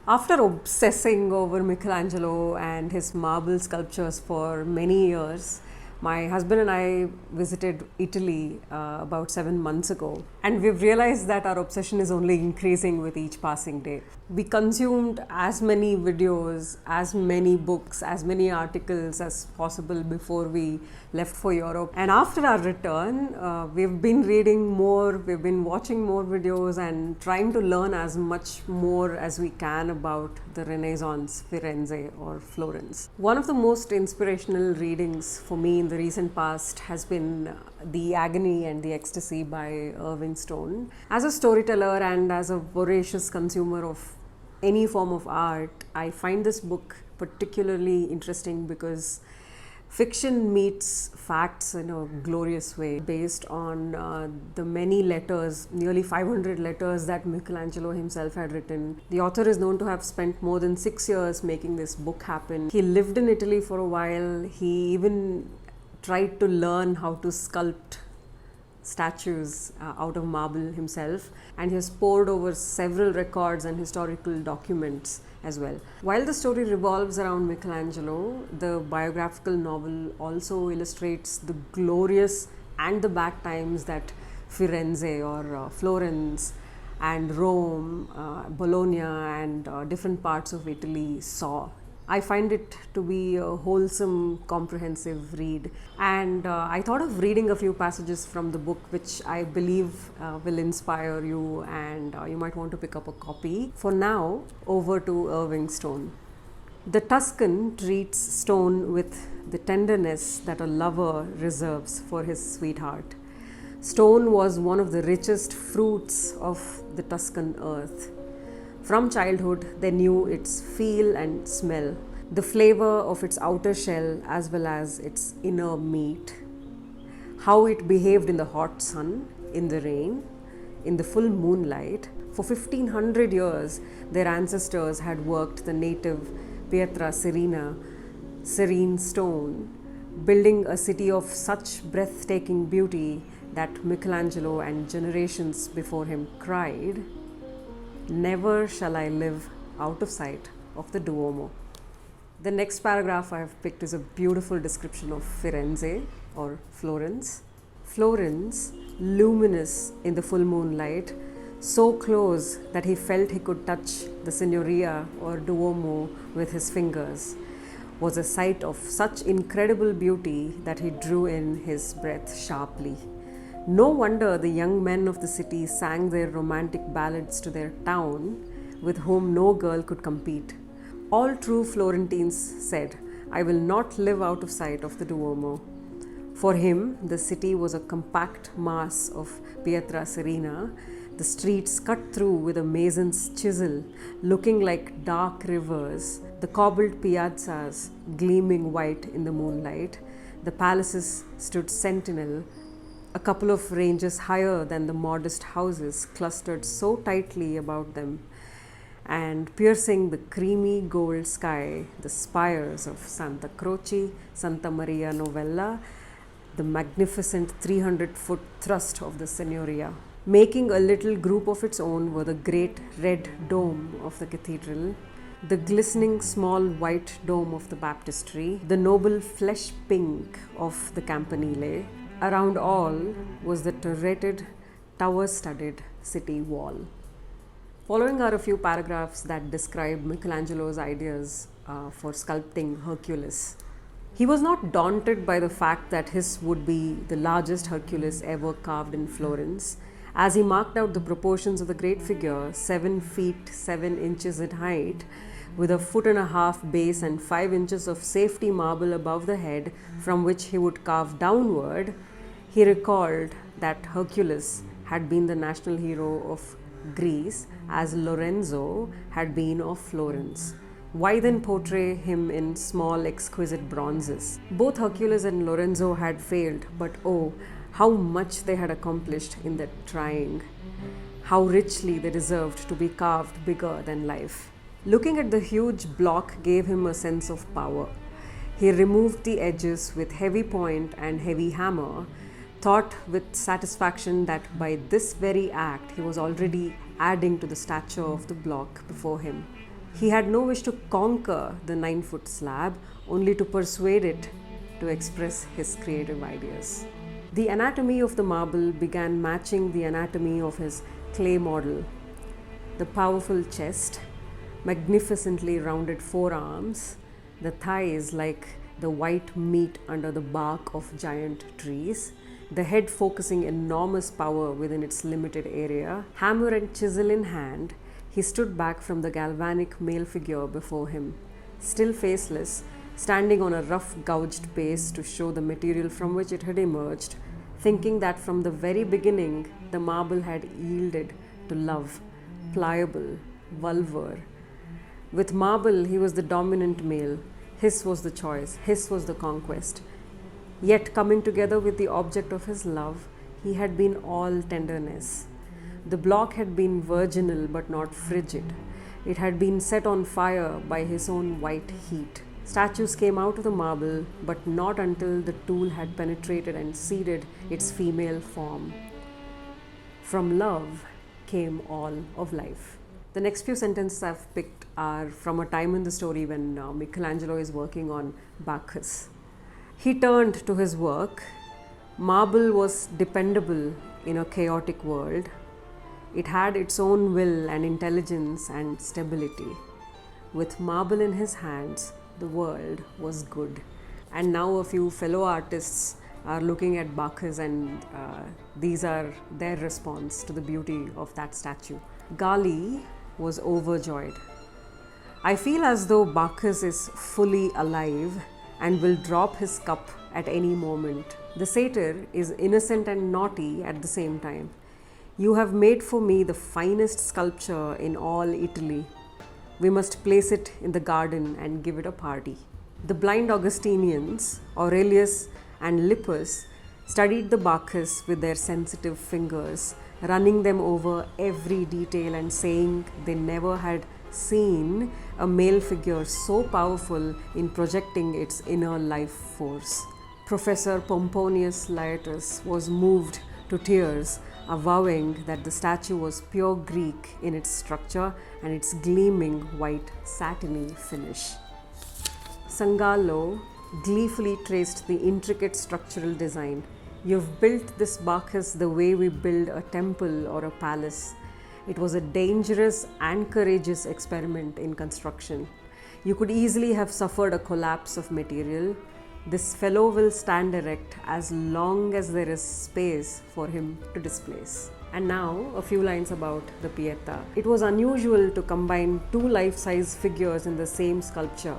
After obsessing over Michelangelo and his marble sculptures for many years, my husband and I visited Italy about 7 months ago, and we've realized that our obsession is only increasing with each passing day. We consumed as many videos, as many books, as many articles as possible before we left for Europe. And after our return, we've been reading more, we've been watching more videos, and trying to learn as much more as we can about the Renaissance, Firenze, or Florence. One of the most inspirational readings for me in the recent past has been The Agony and the Ecstasy by Irving. As a storyteller and as a voracious consumer of any form of art, I find this book particularly interesting because fiction meets facts in a glorious way based on the many letters, nearly 500 letters that Michelangelo himself had written. The author is known to have spent more than 6 years making this book happen. He lived in Italy for a while. He even tried to learn how to sculpt statues out of marble himself, and he has pored over several records and historical documents as well. While the story revolves around Michelangelo, the biographical novel also illustrates the glorious and the bad times that Firenze or Florence and Rome, Bologna and different parts of Italy saw. I find it to be a wholesome, comprehensive read, and I thought of reading a few passages from the book which I believe will inspire you, and you might want to pick up a copy. For now, over to Irving Stone. The Tuscan treats Stone with the tenderness that a lover reserves for his sweetheart. Stone was one of the richest fruits of the Tuscan earth. From childhood, they knew its feel and smell, the flavor of its outer shell as well as its inner meat, how it behaved in the hot sun, in the rain, in the full moonlight. For 1500 years, their ancestors had worked the native Pieta serene stone, building a city of such breathtaking beauty that Michelangelo and generations before him cried, "Never shall I live out of sight of the Duomo." The next paragraph I have picked is a beautiful description of Firenze or Florence. Florence, luminous in the full moonlight, so close that he felt he could touch the Signoria or Duomo with his fingers, was a sight of such incredible beauty that he drew in his breath sharply. No wonder the young men of the city sang their romantic ballads to their town, with whom no girl could compete. All true Florentines said, "I will not live out of sight of the Duomo." For him, the city was a compact mass of pietra serena, the streets cut through with a mason's chisel, looking like dark rivers, the cobbled piazzas gleaming white in the moonlight. The palaces stood sentinel, a couple of ranges higher than the modest houses clustered so tightly about them, and piercing the creamy gold sky, the spires of Santa Croce, Santa Maria Novella, the magnificent 300-foot thrust of the Signoria. Making a little group of its own were the great red dome of the cathedral, the glistening small white dome of the baptistry, the noble flesh pink of the campanile. Around all was the turreted, tower-studded city wall. Following are a few paragraphs that describe Michelangelo's ideas for sculpting Hercules. He was not daunted by the fact that his would be the largest Hercules ever carved in Florence. As he marked out the proportions of the great figure, 7 feet 7 inches in height, with a 1.5 foot base and 5 inches of safety marble above the head from which he would carve downward, he recalled that Hercules had been the national hero of Greece as Lorenzo had been of Florence. Why then portray him in small exquisite bronzes? Both Hercules and Lorenzo had failed, but oh, how much they had accomplished in that trying. How richly they deserved to be carved bigger than life. Looking at the huge block gave him a sense of power. He removed the edges with heavy point and heavy hammer, thought with satisfaction that by this very act he was already adding to the stature of the block before him. He had no wish to conquer the 9-foot slab, only to persuade it to express his creative ideas. The anatomy of the marble began matching the anatomy of his clay model. The powerful chest, magnificently rounded forearms, the thighs like the white meat under the bark of giant trees, the head focusing enormous power within its limited area. Hammer and chisel in hand, he stood back from the galvanic male figure before him, still faceless, standing on a rough gouged base to show the material from which it had emerged, thinking that from the very beginning the marble had yielded to love, pliable, vulvar. With marble he was the dominant male, his was the choice, his was the conquest. Yet coming together with the object of his love, he had been all tenderness. The block had been virginal but not frigid. It had been set on fire by his own white heat. Statues came out of the marble, but not until the tool had penetrated and seeded its female form. From love came all of life. The next few sentences I've picked are from a time in the story when Michelangelo is working on Bacchus. He turned to his work. Marble was dependable in a chaotic world. It had its own will and intelligence and stability. With marble in his hands, the world was good. And now a few fellow artists are looking at Bacchus, and these are their response to the beauty of that statue. Gali was overjoyed. I feel as though Bacchus is fully alive and will drop his cup at any moment. The satyr is innocent and naughty at the same time. You have made for me the finest sculpture in all Italy. We must place it in the garden and give it a party. The blind Augustinians, Aurelius and Lippus, studied the Bacchus with their sensitive fingers, running them over every detail and saying they never had seen a male figure so powerful in projecting its inner life force. Professor Pomponius Laertius was moved to tears, avowing that the statue was pure Greek in its structure and its gleaming white satiny finish. Sangallo gleefully traced the intricate structural design. You've built this Bacchus the way we build a temple or a palace. It was a dangerous and courageous experiment in construction. You could easily have suffered a collapse of material. This fellow will stand erect as long as there is space for him to displace. And now a few lines about the Pieta. It was unusual to combine two life-size figures in the same sculpture.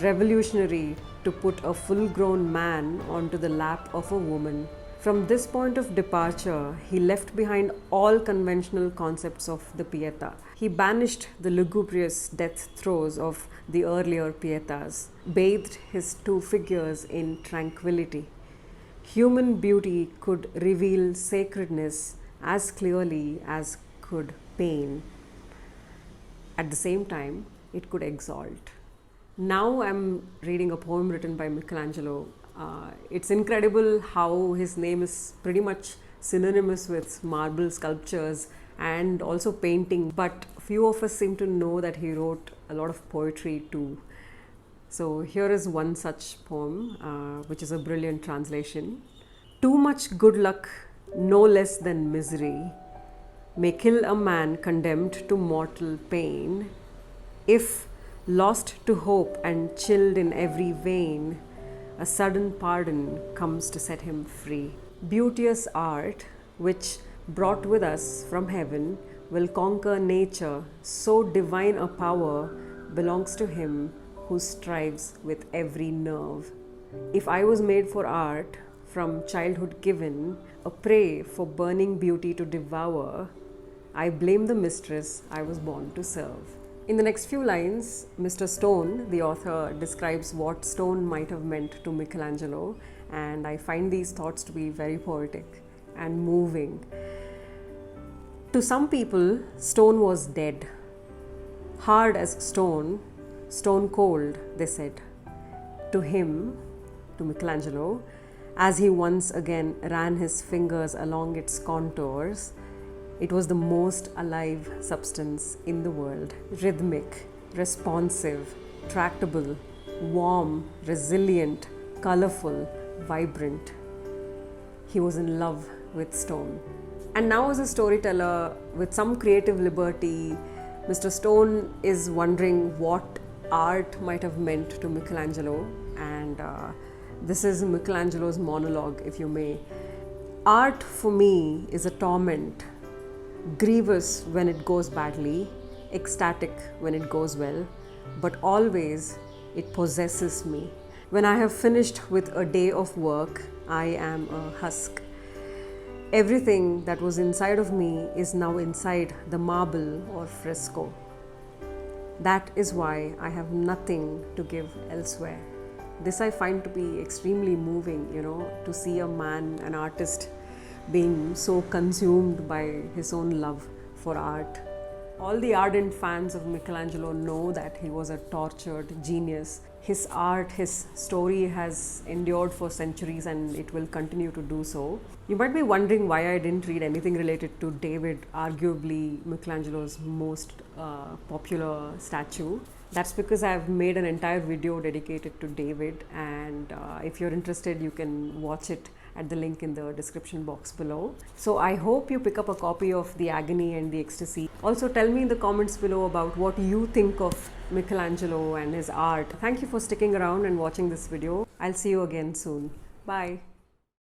Revolutionary to put a full-grown man onto the lap of a woman. From this point of departure, he left behind all conventional concepts of the Pieta. He banished the lugubrious death throes of the earlier Pietas, bathed his two figures in tranquility. Human beauty could reveal sacredness as clearly as could pain. At the same time, it could exalt. Now I'm reading a poem written by Michelangelo. It's incredible how his name is pretty much synonymous with marble sculptures and also painting, but few of us seem to know that he wrote a lot of poetry too. So here is one such poem, which is a brilliant translation. Too much good luck, no less than misery, may kill a man condemned to mortal pain, if, lost to hope and chilled in every vein, a sudden pardon comes to set him free. Beauteous art, which brought with us from heaven, will conquer nature, so divine a power belongs to him who strives with every nerve. If I was made for art, from childhood given, a prey for burning beauty to devour, I blame the mistress I was born to serve. In the next few lines, Mr. Stone, the author, describes what stone might have meant to Michelangelo, and I find these thoughts to be very poetic and moving. To some people, stone was dead. Hard as stone, stone cold, they said. To him, to Michelangelo, as he once again ran his fingers along its contours, it was the most alive substance in the world, rhythmic, responsive, tractable, warm, resilient, colorful, vibrant. He was in love with stone. And now, as a storyteller with some creative liberty, Mr. Stone is wondering what art might have meant to Michelangelo, and this is Michelangelo's monologue, if you may. Art for me is a torment, grievous when it goes badly, ecstatic when it goes well, but always it possesses me. When I have finished with a day of work, I am a husk. Everything that was inside of me is now inside the marble or fresco. That is why I have nothing to give elsewhere. This I find to be extremely moving, to see a man, an artist, being so consumed by his own love for art. All the ardent fans of Michelangelo know that he was a tortured genius. His art, his story has endured for centuries and it will continue to do so. You might be wondering why I didn't read anything related to David, arguably Michelangelo's most popular statue. That's because I've made an entire video dedicated to David, and if you're interested, you can watch it at the link in the description box below. So I hope you pick up a copy of the Agony and the Ecstasy. Also tell me in the comments below about what you think of Michelangelo and his art. Thank you for sticking around and watching this video. I'll see you again soon. Bye.